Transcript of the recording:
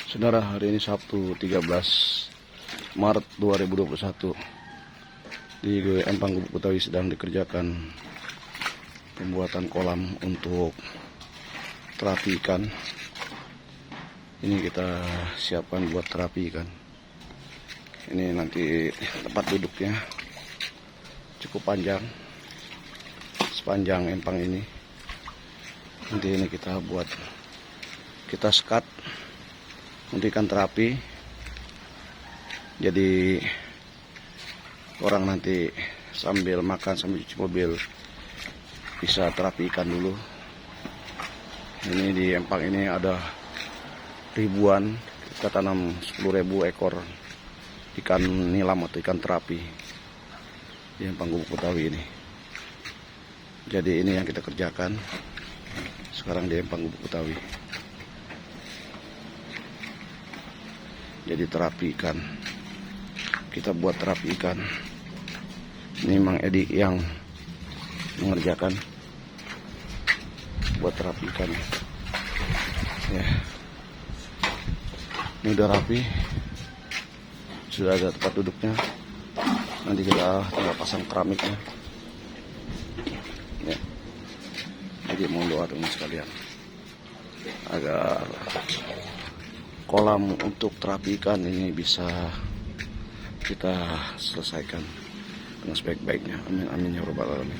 Saudara, hari ini Sabtu 13 Maret 2021 di Empang Gubuk Betawi sedang dikerjakan pembuatan kolam untuk terapi ikan. Ini kita siapkan buat terapi ikan. Ini nanti tempat duduknya cukup panjang, sepanjang empang ini. Nanti ini kita sekat untuk ikan terapi, jadi orang nanti sambil makan sambil cuci mobil bisa terapi ikan dulu. Ini di empang ini ada ribuan, kita tanam 10.000 ekor ikan nilam atau ikan terapi di Empang Gubuk Betawi ini. Jadi ini yang kita kerjakan sekarang di Empang Gubuk Betawi. Jadi terapi ikan, kita buat terapi ikan. Ini Mang Edi yang mengerjakan buat terapi ikan ya. Ini udah rapi, sudah ada tempat duduknya. Nanti kita tinggal pasang keramiknya ya. Jadi mohon doa teman sekalian agar kolam untuk terapi ikan ini bisa kita selesaikan dengan sebaik-baiknya. Amin amin ya rabbal alamin.